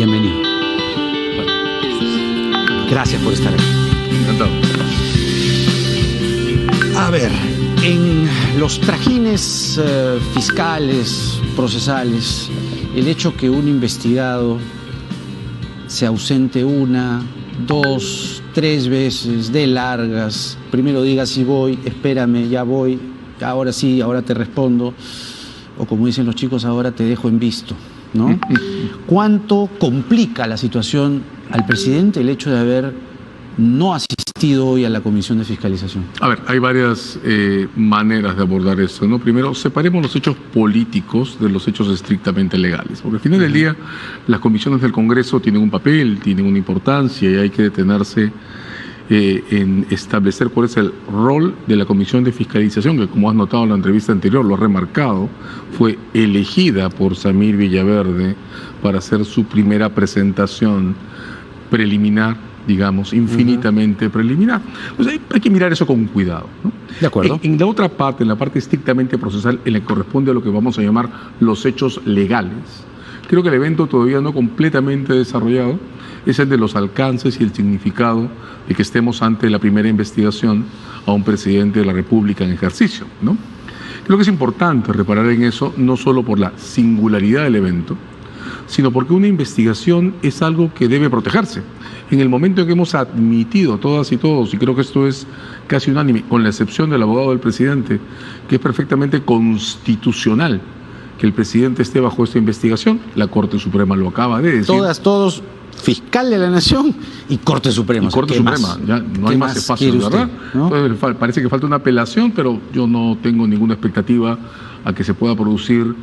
Bienvenido. Gracias por estar aquí. Encantado. A ver, en los trajines fiscales, procesales, el hecho que un investigado se ausente 1, 2, 3 veces, de largas, primero diga sí voy, espérame, ya voy, ahora sí, ahora te respondo, o como dicen los chicos, ahora te dejo en visto, ¿no? ¿Cuánto complica la situación al presidente el hecho de haber no asistido hoy a la Comisión de Fiscalización? A ver, hay varias maneras de abordar esto, ¿no? Primero, separemos los hechos políticos de los hechos estrictamente legales, porque al final del día las comisiones del Congreso tienen un papel, tienen una importancia y hay que detenerse en establecer cuál es el rol de la Comisión de Fiscalización, que como has notado en la entrevista anterior, lo has remarcado, fue elegida por Samir Villaverde para hacer su primera presentación preliminar, digamos, infinitamente preliminar. Pues hay que mirar eso con cuidado, ¿no? De acuerdo. En la otra parte, en la parte estrictamente procesal, en la que corresponde a lo que vamos a llamar los hechos legales, creo que el evento todavía no completamente desarrollado es el de los alcances y el significado de que estemos ante la primera investigación a un presidente de la República en ejercicio, ¿no? Creo que es importante reparar en eso, no solo por la singularidad del evento, sino porque una investigación es algo que debe protegerse. En el momento en que hemos admitido todas y todos, y creo que esto es casi unánime, con la excepción del abogado del presidente, que es perfectamente constitucional que el presidente esté bajo esta investigación, la Corte Suprema lo acaba de decir. Todos, fiscal de la Nación y Corte Suprema. Y Corte Suprema, ya no hay más espacio, ¿verdad? ¿No? Entonces, parece que falta una apelación, pero yo no tengo ninguna expectativa a que se pueda producir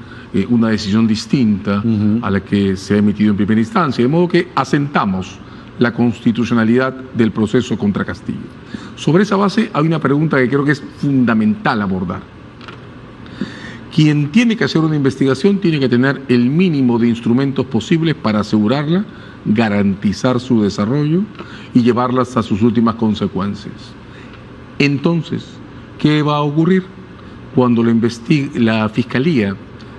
una decisión distinta a la que se ha emitido en primera instancia. De modo que asentamos la constitucionalidad del proceso contra Castillo. Sobre esa base hay una pregunta que creo que es fundamental abordar. Quien tiene que hacer una investigación tiene que tener el mínimo de instrumentos posibles para asegurarla, garantizar su desarrollo y llevarlas a sus últimas consecuencias. Entonces, ¿qué va a ocurrir cuando la Fiscalía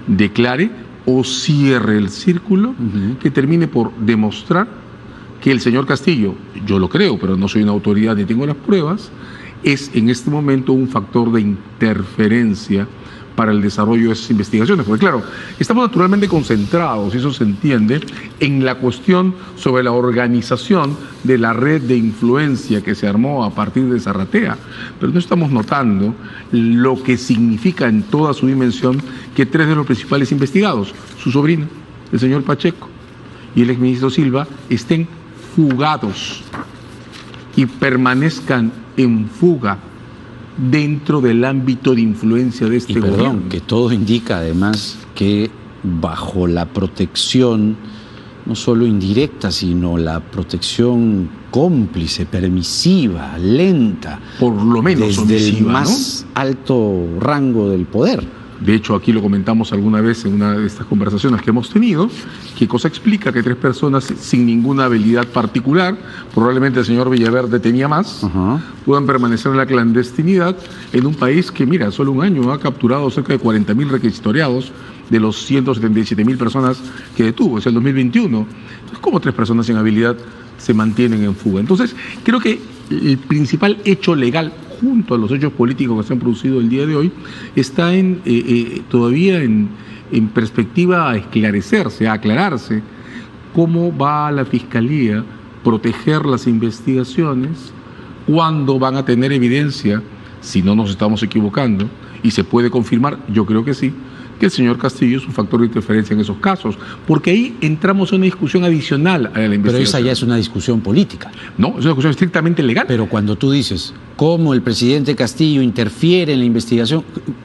declare o cierre el círculo que termine por demostrar que el señor Castillo, yo lo creo, pero no soy una autoridad ni tengo las pruebas, es en este momento un factor de interferencia para el desarrollo de esas investigaciones? Porque claro, estamos naturalmente concentrados, y eso se entiende, en la cuestión sobre la organización de la red de influencia que se armó a partir de Zarratea, pero no estamos notando lo que significa en toda su dimensión que 3 de los principales investigados, su sobrino, el señor Pacheco, y el exministro Silva, estén fugados y permanezcan en fuga dentro del ámbito de influencia de este gobierno. Perdón, que todo indica además que bajo la protección, no solo indirecta, sino la protección cómplice, permisiva, lenta, por lo menos desde omisiva, el más alto rango del poder. De hecho, aquí lo comentamos alguna vez en una de estas conversaciones que hemos tenido, qué cosa explica que 3 personas sin ninguna habilidad particular, probablemente el señor Villaverde tenía más, puedan permanecer en la clandestinidad en un país que, mira, solo un año ha capturado cerca de 40.000 requisitoriados de los 177.000 personas que detuvo, es el 2021. Entonces, ¿cómo 3 personas sin habilidad se mantienen en fuga? Entonces, creo que el principal hecho legal, junto a los hechos políticos que se han producido el día de hoy, está todavía en perspectiva a esclarecerse, a aclararse cómo va la Fiscalía proteger las investigaciones, cuándo van a tener evidencia, si no nos estamos equivocando, y se puede confirmar, yo creo que sí, que el señor Castillo es un factor de interferencia en esos casos, porque ahí entramos en una discusión adicional a la investigación. Pero esa ya es una discusión política. No, es una discusión estrictamente legal. Pero cuando tú dices cómo el presidente Castillo interfiere en la investigación,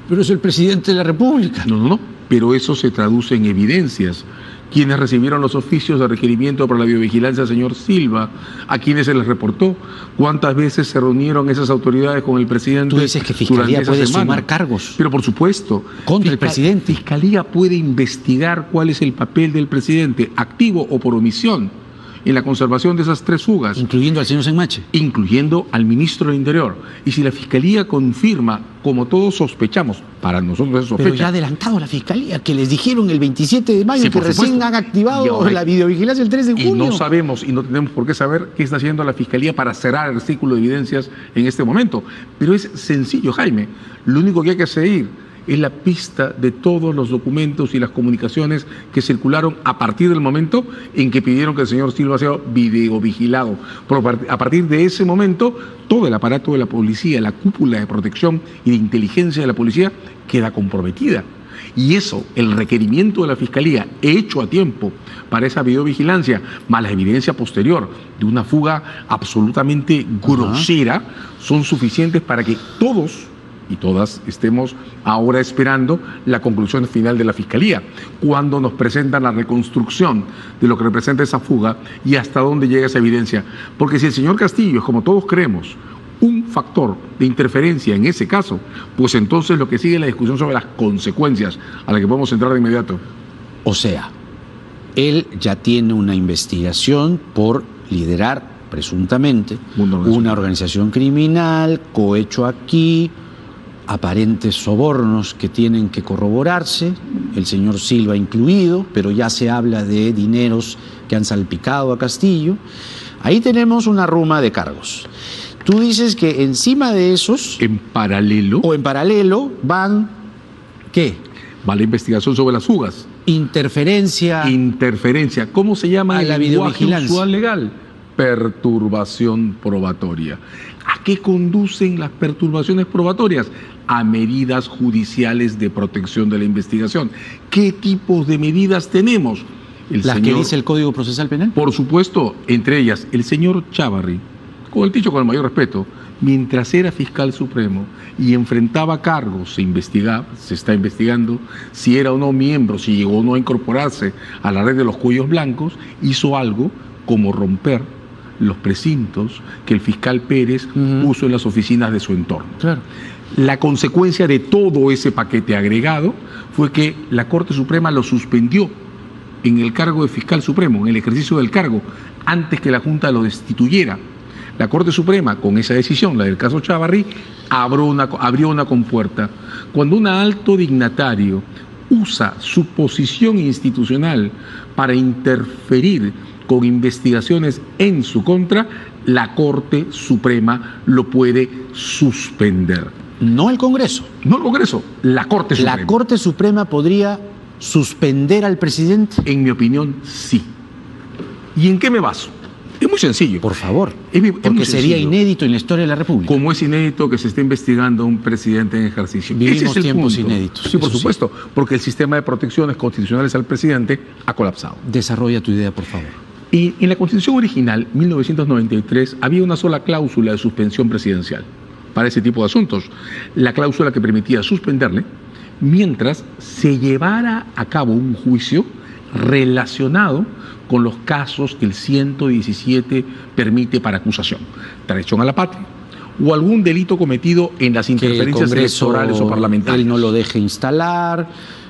pero es el presidente de la República. No, pero eso se traduce en evidencias. Quienes recibieron los oficios de requerimiento para la biovigilancia al señor Silva, a quienes se les reportó, cuántas veces se reunieron esas autoridades con el presidente. Tú dices que Fiscalía puede sumar cargos. Pero por supuesto. Contra el presidente. Fiscalía puede investigar cuál es el papel del presidente, activo o por omisión. en la conservación de esas 3 fugas. Incluyendo al señor Senmache. Incluyendo al ministro del Interior. Y si la Fiscalía confirma, como todos sospechamos, para nosotros es sospecha. Pero ya ha adelantado la Fiscalía, que les dijeron el 27 de mayo, sí, que recién han activado la videovigilancia el 3 de junio. Y no sabemos y no tenemos por qué saber qué está haciendo la Fiscalía para cerrar el círculo de evidencias en este momento. Pero es sencillo, Jaime. Lo único que hay que seguir es la pista de todos los documentos y las comunicaciones que circularon a partir del momento en que pidieron que el señor Silva sea videovigilado. A partir de ese momento, todo el aparato de la policía, la cúpula de protección y de inteligencia de la policía queda comprometida. Y eso, el requerimiento de la Fiscalía hecho a tiempo para esa videovigilancia, más la evidencia posterior de una fuga absolutamente grosera, son suficientes para que todos y todas estemos ahora esperando la conclusión final de la Fiscalía, cuando nos presentan la reconstrucción de lo que representa esa fuga y hasta dónde llega esa evidencia. Porque si el señor Castillo es, como todos creemos, un factor de interferencia en ese caso, pues entonces lo que sigue es la discusión sobre las consecuencias, a la que podemos entrar de inmediato. O sea, él ya tiene una investigación por liderar, presuntamente, una organización criminal, cohecho aquí, aparentes sobornos que tienen que corroborarse, el señor Silva incluido, pero ya se habla de dineros que han salpicado a Castillo. Ahí tenemos una ruma de cargos. Tú dices que encima de esos... En paralelo... O en paralelo van... ¿Qué? Va la investigación sobre las fugas. Interferencia. Interferencia. ¿Cómo se llama el lenguaje usual legal? Perturbación probatoria. ¿A qué conducen las perturbaciones probatorias? A medidas judiciales de protección de la investigación. ¿Qué tipos de medidas tenemos? ¿Las que dice el Código Procesal Penal? Por supuesto, entre ellas, el señor Chávarri, con el dicho con el mayor respeto, mientras era fiscal supremo y enfrentaba cargos, se está investigando si era o no miembro, si llegó o no a incorporarse a la red de los cuellos blancos, hizo algo como romper los precintos que el fiscal Pérez puso en las oficinas de su entorno. Claro. La consecuencia de todo ese paquete agregado fue que la Corte Suprema lo suspendió en el cargo de fiscal supremo, en el ejercicio del cargo, antes que la Junta lo destituyera. La Corte Suprema, con esa decisión, la del caso Chávarri, abrió una compuerta. Cuando un alto dignatario usa su posición institucional para interferir con investigaciones en su contra, la Corte Suprema lo puede suspender. No el Congreso. No el Congreso, la Corte Suprema. ¿La Corte Suprema podría suspender al presidente? En mi opinión, sí. ¿Y en qué me baso? Es muy sencillo. Por favor, porque sería inédito en la historia de la República. Como es inédito que se esté investigando a un presidente en ejercicio. Vivimos Ese es tiempos punto. inéditos. Sí, por supuesto, porque el sistema de protecciones constitucionales al presidente ha colapsado. Desarrolla tu idea, por favor. Y en la Constitución original, 1993, había una sola cláusula de suspensión presidencial para ese tipo de asuntos. La cláusula que permitía suspenderle mientras se llevara a cabo un juicio relacionado con los casos que el 117 permite para acusación. Traición a la patria o algún delito cometido en las interferencias electorales o parlamentarias. Él no lo deje instalar,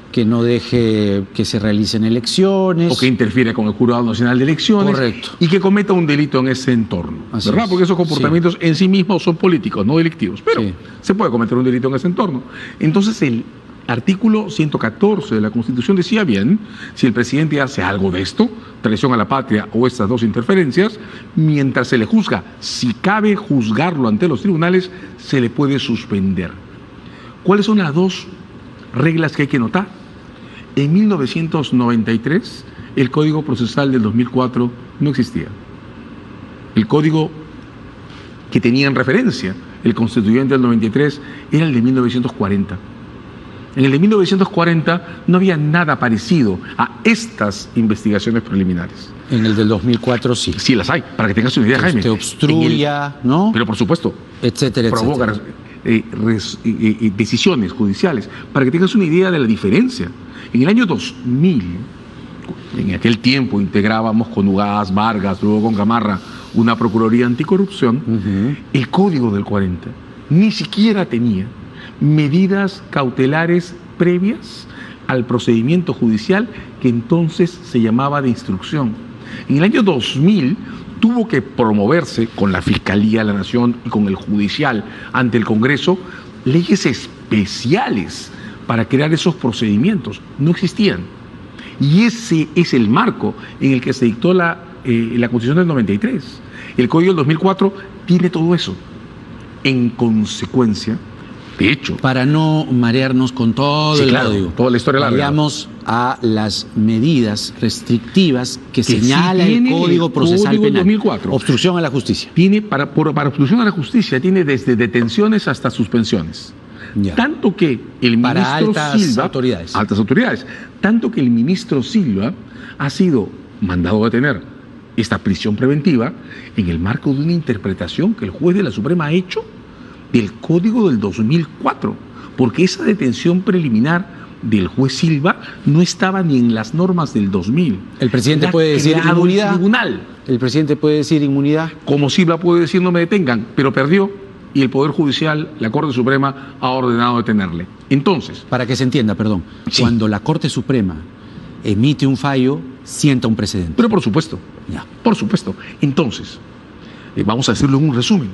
que no deje que se realicen elecciones. O que interfiera con el Jurado Nacional de Elecciones. Correcto. Y que cometa un delito en ese entorno. Así ¿verdad? es. Porque esos comportamientos en sí mismos son políticos, no delictivos. Pero sí, se puede cometer un delito en ese entorno. Entonces el artículo 114 de la Constitución decía bien, si el presidente hace algo de esto, traición a la patria o estas dos interferencias, mientras se le juzga, si cabe juzgarlo ante los tribunales, se le puede suspender. ¿Cuáles son las dos reglas que hay que notar? En 1993, el Código Procesal del 2004 no existía. El código que tenía en referencia el constituyente del 93 era el de 1940. En el de 1940 no había nada parecido a estas investigaciones preliminares. En el del 2004 sí. Sí las hay, para que tengas una idea, Jaime. Te obstruya, ¿no? Pero por supuesto, etcétera, provoca decisiones judiciales. Para que tengas una idea de la diferencia. En el año 2000, en aquel tiempo integrábamos con Ugaz, Vargas, luego con Gamarra, una Procuraduría Anticorrupción, el Código del 40 ni siquiera tenía medidas cautelares previas al procedimiento judicial que entonces se llamaba de instrucción. En el año 2000 tuvo que promoverse con la Fiscalía de la Nación y con el Judicial ante el Congreso leyes especiales para crear esos procedimientos. No existían. Y ese es el marco en el que se dictó la Constitución del 93. El Código del 2004 tiene todo eso. En consecuencia, de hecho... Para no marearnos con todo el código, toda la historia larga. Vayamos a las medidas restrictivas que señala el Código Procesal Penal. 2004. Obstrucción a la justicia. Tiene, para obstrucción a la justicia, tiene desde detenciones hasta suspensiones. Ya. Tanto que el ministro para altas Silva... autoridades. Altas autoridades. Tanto que el ministro Silva ha sido mandado a detener esta prisión preventiva en el marco de una interpretación que el juez de la Suprema ha hecho del Código del 2004, porque esa detención preliminar del juez Silva no estaba ni en las normas del 2000. El presidente puede decir inmunidad. Tribunal. El presidente puede decir inmunidad. Como Silva puede decir no me detengan, pero perdió y el Poder Judicial, la Corte Suprema, ha ordenado detenerle. Entonces... Para que se entienda, perdón, sí. Cuando la Corte Suprema emite un fallo, sienta un precedente. Pero por supuesto, ya. Por supuesto. Entonces, vamos a decirlo en un resumen.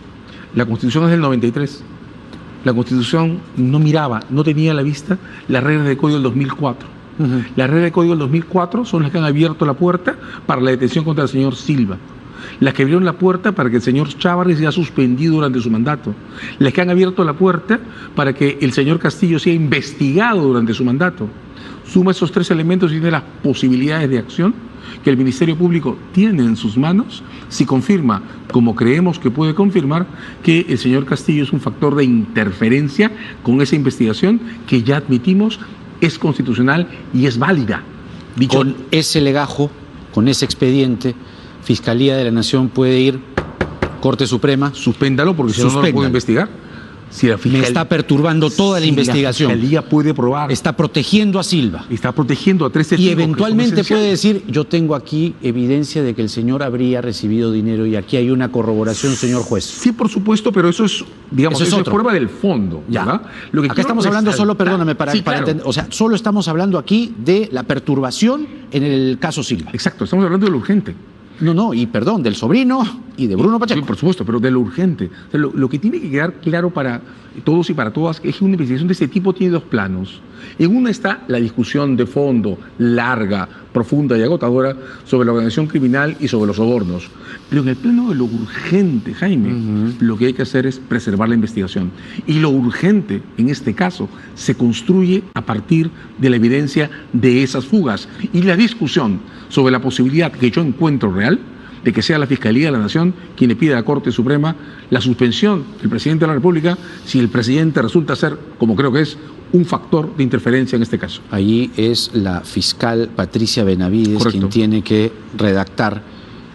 La Constitución es del 93. La Constitución no miraba, no tenía a la vista las reglas del Código del 2004. Las reglas del Código del 2004 son las que han abierto la puerta para la detención contra el señor Silva. Las que abrieron la puerta para que el señor Chávarri sea suspendido durante su mandato. Las que han abierto la puerta para que el señor Castillo sea investigado durante su mandato. Suma esos tres elementos y tiene las posibilidades de acción que el Ministerio Público tiene en sus manos si confirma, como creemos que puede confirmar, que el señor Castillo es un factor de interferencia con esa investigación que ya admitimos es constitucional y es válida. Dicho con ese legajo, con ese expediente, Fiscalía de la Nación puede ir, Corte Suprema. Suspéndalo porque si no, no lo puede investigar. Si la Me está perturbando toda la investigación. La Fiscalía puede probar. Está protegiendo a Silva. Está protegiendo a 13 y eventualmente puede decir, yo tengo aquí evidencia de que el señor habría recibido dinero y aquí hay una corroboración, señor juez. Sí, por supuesto, pero eso es, digamos, eso es prueba del fondo. Ya. Lo que acá estamos hablando solo, perdóname, para claro. entender, o sea, solo estamos hablando aquí de la perturbación en el caso Silva. Exacto, estamos hablando de lo urgente. No, y perdón, del sobrino y de Bruno Pacheco. Sí, por supuesto, pero de lo urgente. O sea, lo que tiene que quedar claro para todos y para todas es que una investigación de este tipo tiene dos planos. En una está la discusión de fondo, larga, profunda y agotadora sobre la organización criminal y sobre los sobornos. Pero en el plano de lo urgente, Jaime, lo que hay que hacer es preservar la investigación. Y lo urgente, en este caso, se construye a partir de la evidencia de esas fugas. Y la discusión sobre la posibilidad que yo encuentro real de que sea la Fiscalía de la Nación quien le pida a la Corte Suprema la suspensión del presidente de la República si el presidente resulta ser, como creo que es, un factor de interferencia en este caso. Allí es la fiscal Patricia Benavides Correcto. quien tiene que redactar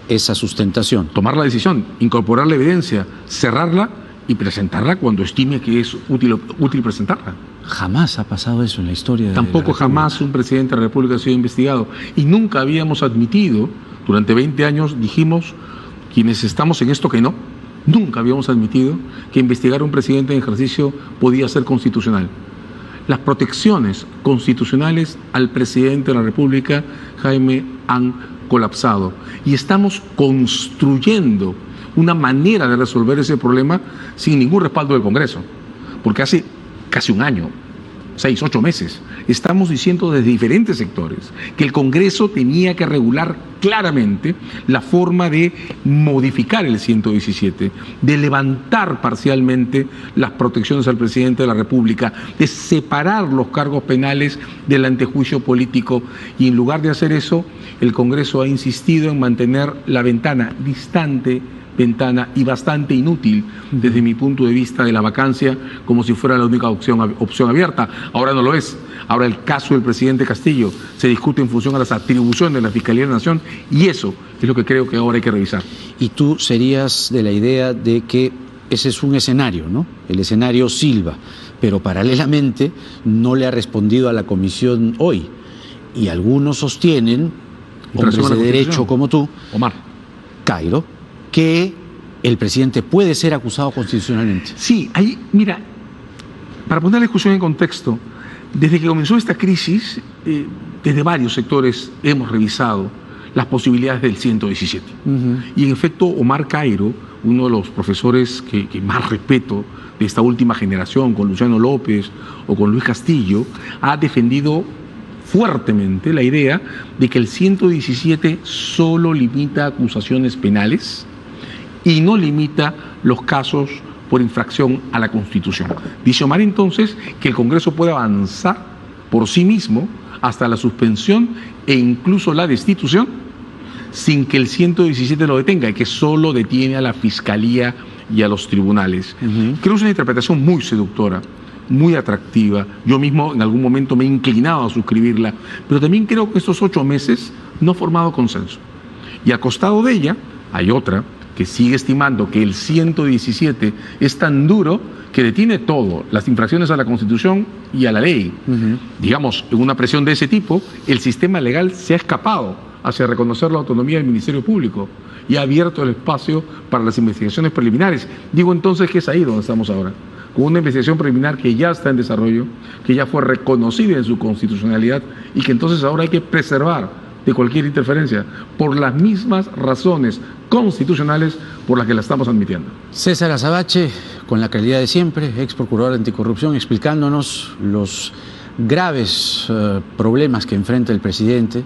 esa sustentación. Tomar la decisión, incorporar la evidencia, cerrarla y presentarla cuando estime que es útil presentarla. Jamás ha pasado eso en la historia de Tampoco la jamás un presidente de la República ha sido investigado. Y nunca habíamos admitido, durante 20 años dijimos, quienes estamos en esto que no, nunca habíamos admitido que investigar a un presidente en ejercicio podía ser constitucional. Las protecciones constitucionales al presidente de la República, Jaime, han colapsado. Y estamos construyendo una manera de resolver ese problema sin ningún respaldo del Congreso. Porque hace casi un año, 6, 8 meses, estamos diciendo desde diferentes sectores que el Congreso tenía que regular claramente la forma de modificar el 117, de levantar parcialmente las protecciones al presidente de la República, de separar los cargos penales del antejuicio político, y en lugar de hacer eso, el Congreso ha insistido en mantener la ventana distante, y bastante inútil desde mi punto de vista de la vacancia, como si fuera la única opción abierta. Ahora no lo es. Ahora el caso del presidente Castillo se discute en función a las atribuciones de la Fiscalía de la Nación, y eso es lo que creo que ahora hay que revisar. Y tú serías de la idea de que ese es un escenario, ¿no? El escenario Silva, pero paralelamente no le ha respondido a la comisión hoy. Y algunos sostienen, hombres de derecho como tú, Omar Cairo, que el presidente puede ser acusado constitucionalmente. Sí, ahí, mira, para poner la discusión en contexto, Desde que comenzó esta crisis, desde varios sectores hemos revisado las posibilidades del 117. Y en efecto, Omar Cairo, uno de los profesores que más respeto de esta última generación, con Luciano López o con Luis Castillo, ha defendido fuertemente la idea de que el 117 solo limita acusaciones penales y no limita los casos por infracción a la Constitución. Dice Omar entonces que el Congreso puede avanzar por sí mismo hasta la suspensión e incluso la destitución sin que el 117 lo detenga y que solo detiene a la Fiscalía y a los tribunales. Creo que es una interpretación muy seductora, muy atractiva. Yo mismo en algún momento me he inclinado a suscribirla, pero también creo que estos 8 meses no ha formado consenso. Y al costado de ella hay otra que sigue estimando que el 117 es tan duro que detiene todo, las infracciones a la Constitución y a la ley. Digamos, en una presión de ese tipo, el sistema legal se ha escapado hacia reconocer la autonomía del Ministerio Público y ha abierto el espacio para las investigaciones preliminares. Digo entonces que es ahí donde estamos ahora, con una investigación preliminar que ya está en desarrollo, que ya fue reconocida en su constitucionalidad y que entonces ahora hay que preservar de cualquier interferencia por las mismas razones constitucionales por las que la estamos admitiendo. César Azabache, con la calidad de siempre, ex procurador anticorrupción, explicándonos los graves problemas que enfrenta el presidente